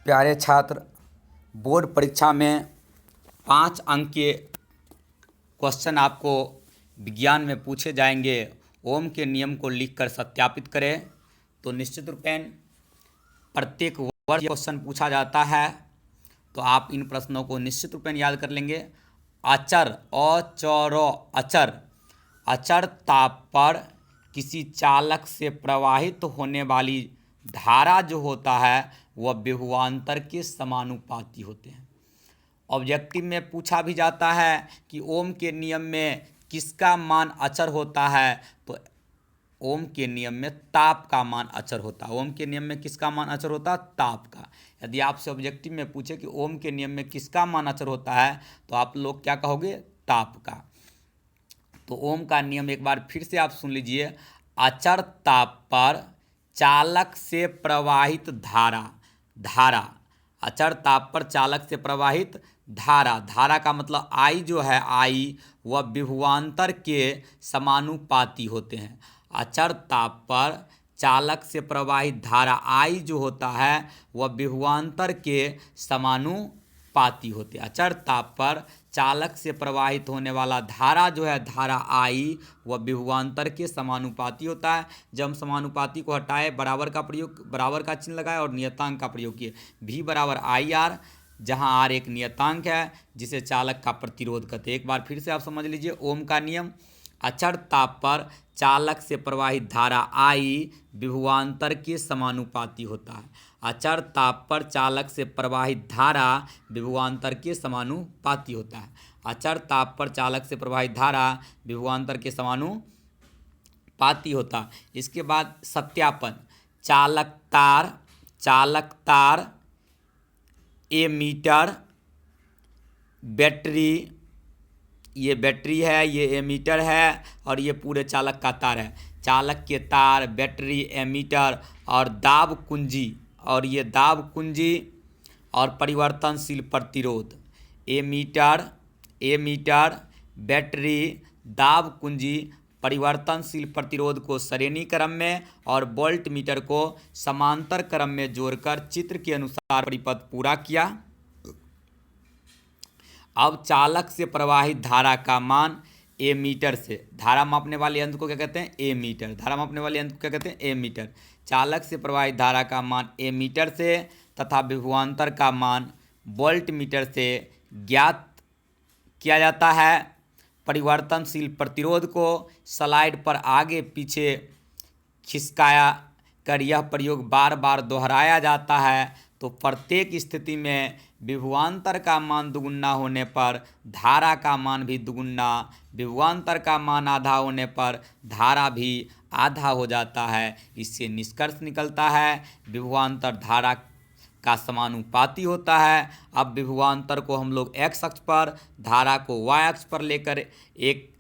प्यारे छात्र, बोर्ड परीक्षा में 5 अंक के क्वेश्चन आपको विज्ञान में पूछे जाएंगे। ओम के नियम को लिखकर सत्यापित करें। तो निश्चित रूपेण प्रत्येक वर्ष क्वेश्चन पूछा जाता है, तो आप इन प्रश्नों को निश्चित रूपेण याद कर लेंगे। अचर अचर अचर ताप पर किसी चालक से प्रवाहित होने वाली धारा जो होता है वह विभवांतर के समानुपाती होते हैं। ऑब्जेक्टिव में पूछा भी जाता है कि ओम के नियम में किसका मान अचर होता है, तो ओम के नियम में ताप का मान अचर होता है। ओम के नियम में किसका मान अचर होता है? ताप का। यदि आपसे ऑब्जेक्टिव में पूछे कि ओम के नियम में किसका मान अचर होता है, तो आप लोग क्या कहोगे? ताप का। तो ओम का नियम एक बार फिर से आप सुन लीजिए। अचर ताप पर चालक से प्रवाहित धारा अचर ताप पर चालक से प्रवाहित धारा का मतलब आई जो है, आई वह विभवांतर के समानुपाती होते हैं। अचर ताप पर चालक से प्रवाहित धारा आई जो होता है वह विभवांतर के समानुपाती होते हैं। अचर ताप पर चालक से प्रवाहित होने वाला धारा जो है, धारा आई, वह विभवांतर के समानुपाती होता है। जब हम समानुपाती को हटाए, बराबर का चिन्ह लगाए और नियतांक का प्रयोग किए। V बराबर आई आर, जहाँ आर एक नियतांक है जिसे चालक का प्रतिरोध कहते हैं। एक बार फिर से आप समझ लीजिए ओम का नियम। अचर ताप पर चालक से प्रवाहित धारा आई विभवांतर के समानुपाती होता है। अचर ताप पर चालक से प्रवाहित धारा विभवांतर के समानुपाती होता है। अचर ताप पर चालक से प्रवाहित धारा विभवांतर के समानुपाती होता है। इसके बाद सत्यापन। चालक तार एमीटर बैटरी, ये बैटरी है, ये एमीटर है और ये पूरे चालक का तार है। चालक के तार, बैटरी, एमीटर और दाब कुंजी, और ये दाब कुंजी और परिवर्तनशील प्रतिरोध। एमीटर बैटरी, दाब कुंजी, परिवर्तनशील प्रतिरोध को श्रेणी क्रम में और वोल्ट मीटर को समांतर क्रम में जोड़कर चित्र के अनुसार परिपथ पूरा किया। अब चालक से प्रवाहित धारा का मान एमीटर से, धारा मापने वाले यंत्र को क्या कहते हैं? एमीटर। धारा मापने वाले यंत्र को क्या कहते हैं? एमीटर। चालक से प्रवाहित धारा का मान एमीटर से तथा विभवांतर का मान वोल्ट मीटर से ज्ञात किया जाता है। परिवर्तनशील प्रतिरोध को स्लाइड पर आगे पीछे खिसकाया कर यह प्रयोग बार बार दोहराया जाता है। तो प्रत्येक स्थिति में विभवांतर का मान दुगुना होने पर धारा का मान भी दुगुना, विभवांतर का मान आधा होने पर धारा भी आधा हो जाता है। इससे निष्कर्ष निकलता है विभवांतर धारा का समानुपाती होता है। अब विभवांतर को हम लोग x अक्ष पर, धारा को y अक्ष पर लेकर एक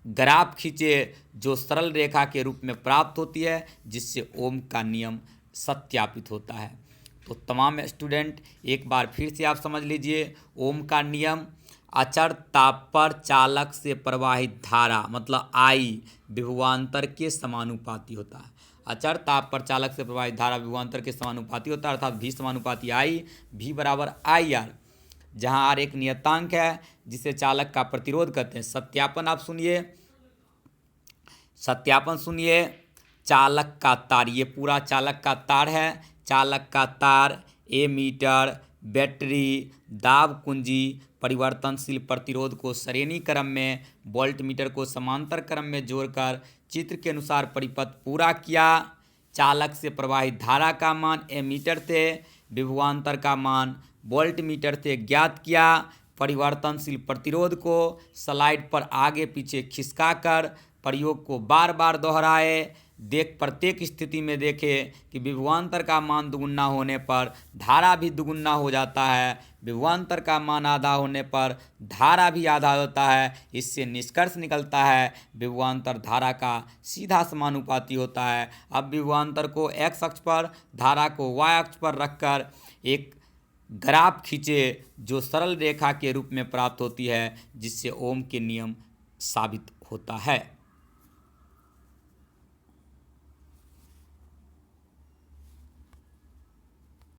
ग्राफ खींचे जो सरल रेखा के रूप में प्राप्त होती है, जिससे ओम का नियम सत्यापित होता है। तो तमाम स्टूडेंट एक बार फिर से आप समझ लीजिए ओम का नियम। अचर ताप पर चालक से प्रवाहित धारा मतलब आई विभवांतर के समानुपाती होता है। अचर ताप पर चालक से प्रवाहित धारा विभवांतर के समानुपाती होता है, अर्थात V समानुपाती आई, V बराबर आई आर, जहाँ आर एक नियतांक है जिसे चालक का प्रतिरोध कहते हैं। सत्यापन आप सुनिए, चालक का तार, ये पूरा चालक का तार है। चालक का तार, एमीटर, बैटरी, दाब कुंजी, परिवर्तनशील प्रतिरोध को श्रेणी क्रम में, वोल्ट मीटर को समांतर क्रम में जोड़कर चित्र के अनुसार परिपथ पूरा किया। चालक से प्रवाहित धारा का मान एमीटर से, विभवांतर का मान वोल्ट मीटर से ज्ञात किया। परिवर्तनशील प्रतिरोध को स्लाइड पर आगे पीछे खिसकाकर प्रयोग को बार बार दोहराए। प्रत्येक स्थिति में देखें कि विभवांतर का मान दुगुना होने पर धारा भी दुगुना हो जाता है, विभवांतर का मान आधा होने पर धारा भी आधा होता है। इससे निष्कर्ष निकलता है विभवांतर धारा का सीधा समानुपाती होता है। अब विभवांतर को x अक्ष पर, धारा को y अक्ष पर रखकर एक ग्राफ खींचे जो सरल रेखा के रूप में प्राप्त होती है, जिससे ओम के नियम साबित होता है।